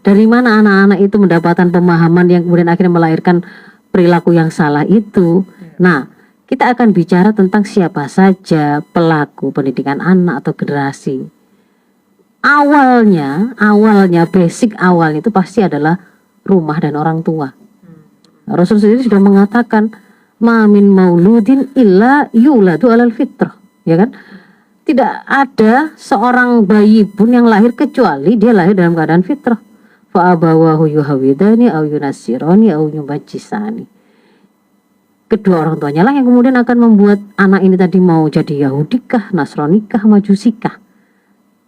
Dari mana anak-anak itu mendapatkan pemahaman yang kemudian akhirnya melahirkan perilaku yang salah itu. Nah, kita akan bicara tentang siapa saja pelaku pendidikan anak atau generasi. Awalnya basic awalnya itu pasti adalah rumah dan orang tua. Rasul sendiri sudah mengatakan, ma min mauludin illa yuladu alal fitrah, ya kan? Tidak ada seorang bayi pun yang lahir kecuali dia lahir dalam keadaan fitrah. Fa abawahu yuhawidani au yunasirani au yumajjisani. Kedua orang tuanya lah yang kemudian akan membuat anak ini tadi mau jadi Yahudikah, Nasranikah, Majusikah.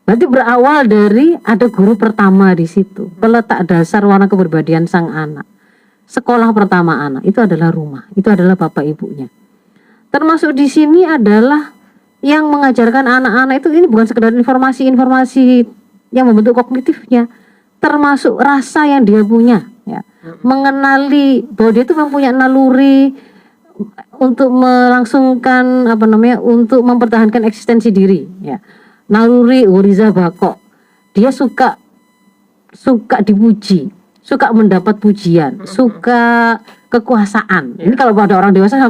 Berarti berawal dari ada guru pertama di situ, peletak dasar warna kepribadian sang anak. Sekolah pertama anak itu adalah rumah, itu adalah bapak ibunya. Termasuk di sini adalah yang mengajarkan anak-anak itu ini bukan sekedar informasi-informasi yang membentuk kognitifnya, termasuk rasa yang dia punya, ya. Mengenali bahwa dia itu mempunyai naluri untuk melangsungkan untuk mempertahankan eksistensi diri, ya. Naluri ghoriza bako. Dia suka dipuji, suka mendapat pujian, suka kekuasaan. Ini kalau pada orang dewasa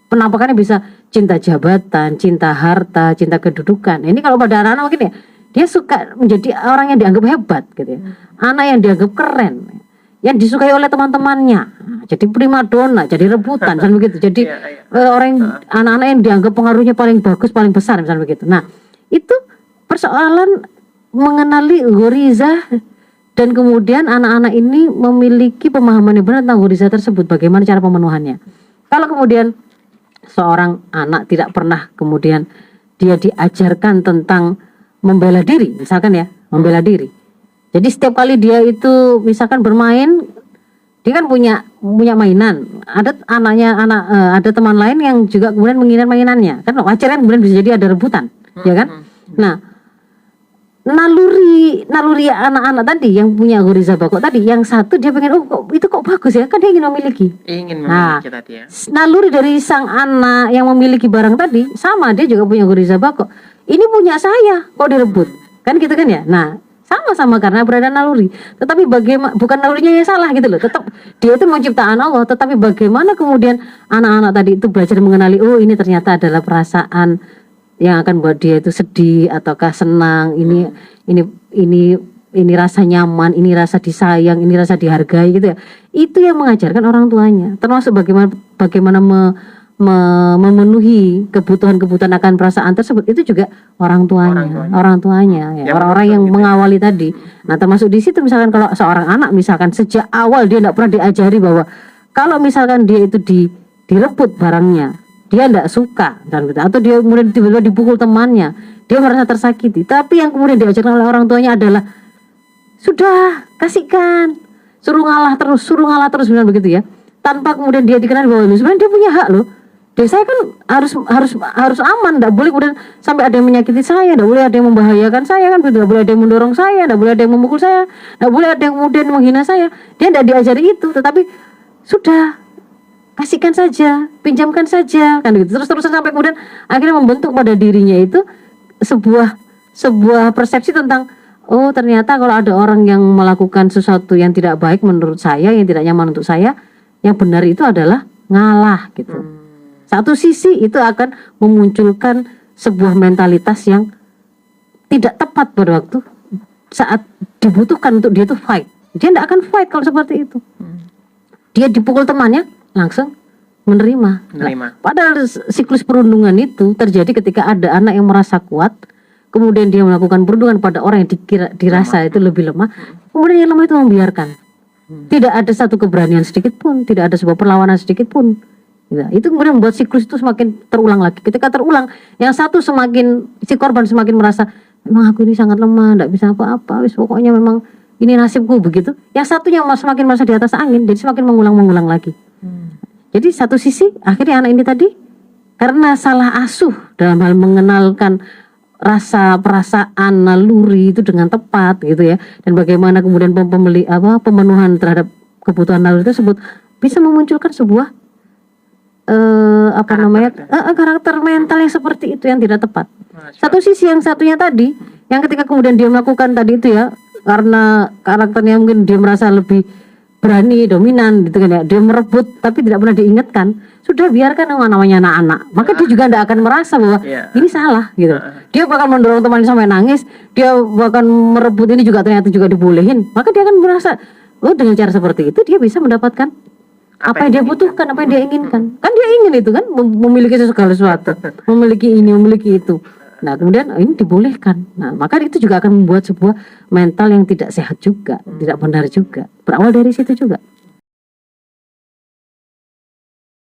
penampakannya bisa cinta jabatan, cinta harta, cinta kedudukan. Ini kalau pada anak-anak mungkin ya, dia suka menjadi orang yang dianggap hebat gitu ya. Anak yang dianggap keren, yang disukai oleh teman-temannya. Jadi primadona, jadi rebutan misalnya begitu. Jadi anak-anak yang dianggap pengaruhnya paling bagus, paling besar misalnya begitu. Nah, itu persoalan mengenali ghoriza. Dan kemudian anak-anak ini memiliki pemahaman yang benar tentang ghoriza tersebut, bagaimana cara pemenuhannya. Kalau kemudian seorang anak tidak pernah kemudian dia diajarkan tentang membela diri, misalkan ya, membela diri. Jadi setiap kali dia itu misalkan bermain, dia kan punya mainan. Ada ada teman lain yang juga kemudian menginginkan mainannya. Kan wajar kan kemudian bisa jadi ada rebutan, ya kan? Nah, naluri anak-anak tadi yang punya ghoriza bako tadi, yang satu dia pengen itu kok bagus ya, kan dia ingin memiliki tadi ya. Naluri dari sang anak yang memiliki barang tadi sama, dia juga punya ghoriza bako. Ini punya saya kok direbut, kan gitu kan ya. Nah, sama-sama karena berada naluri. Tetapi bagaimana, bukan nalurinya yang salah gitu loh. Tetap dia itu menciptakan Allah, tetapi bagaimana kemudian anak-anak tadi itu belajar mengenali ini ternyata adalah perasaan yang akan buat dia itu sedih ataukah senang, ini rasa nyaman, ini rasa disayang, ini rasa dihargai gitu ya. Itu yang mengajarkan orang tuanya, termasuk bagaimana memenuhi kebutuhan akan perasaan tersebut, itu juga orang tuanya ya, orang-orang yang mengawali tadi. Nah, termasuk di situ misalkan kalau seorang anak misalkan sejak awal dia tidak pernah diajari bahwa kalau misalkan dia itu direbut barangnya, dia tidak suka dan gitu, atau dia kemudian tiba-tiba dipukul temannya, dia merasa tersakiti. Tapi yang kemudian diajarkan oleh orang tuanya adalah sudah, kasihkan, suruh ngalah terus benar begitu ya, tanpa kemudian dia dikenal bahwa sebenarnya dia punya hak loh. Jadi saya kan harus aman, tidak boleh kemudian sampai ada yang menyakiti saya, tidak boleh ada yang membahayakan saya kan, tidak boleh ada yang mendorong saya, tidak boleh ada yang memukul saya, tidak boleh ada yang kemudian menghina saya. Dia tidak diajari itu, tetapi sudah, kasihkan saja, pinjamkan saja, kan gitu. Terus-terusan sampai kemudian akhirnya membentuk pada dirinya itu sebuah persepsi tentang ternyata kalau ada orang yang melakukan sesuatu yang tidak baik menurut saya, yang tidak nyaman untuk saya, yang benar itu adalah ngalah gitu. Satu sisi itu akan memunculkan sebuah mentalitas yang tidak tepat pada waktu saat dibutuhkan untuk dia itu fight. Dia tidak akan fight kalau seperti itu. Dia dipukul temannya langsung menerima. Padahal siklus perundungan itu terjadi ketika ada anak yang merasa kuat, kemudian dia melakukan perundungan pada orang yang dirasa itu lebih lemah, kemudian yang lemah itu membiarkan. Tidak ada satu keberanian sedikit pun, tidak ada sebuah perlawanan sedikit pun. Itu kemudian membuat siklus itu semakin terulang lagi. Ketika terulang, yang satu si korban semakin merasa memang aku ini sangat lemah, tidak bisa apa-apa, pokoknya memang ini nasibku begitu. Yang satunya semakin merasa di atas angin, jadi semakin mengulang lagi. Jadi satu sisi akhirnya anak ini tadi karena salah asuh dalam hal mengenalkan rasa perasaan naluri itu dengan tepat gitu ya, dan bagaimana kemudian pemenuhan terhadap kebutuhan naluri tersebut bisa memunculkan sebuah karakter mental yang seperti itu yang tidak tepat. Satu sisi yang satunya tadi yang ketika kemudian dia melakukan tadi itu ya, karena karakternya mungkin dia merasa lebih berani, dominan gitu kan ya, dia merebut tapi tidak pernah diingatkan, sudah biarkan namanya anak-anak, maka dia juga tidak akan merasa bahwa ini salah gitu. Dia bakal mendorong temannya sampai nangis, dia bahkan merebut ini juga ternyata juga dibolehin, maka dia akan merasa oh dengan cara seperti itu dia bisa mendapatkan apa yang dia butuhkan, apa yang dia inginkan. Kan dia ingin itu kan, memiliki segala sesuatu, memiliki ini, memiliki itu. Nah kemudian ini dibolehkan. Nah maka itu juga akan membuat sebuah mental yang tidak sehat juga, tidak benar juga. Berawal dari situ juga.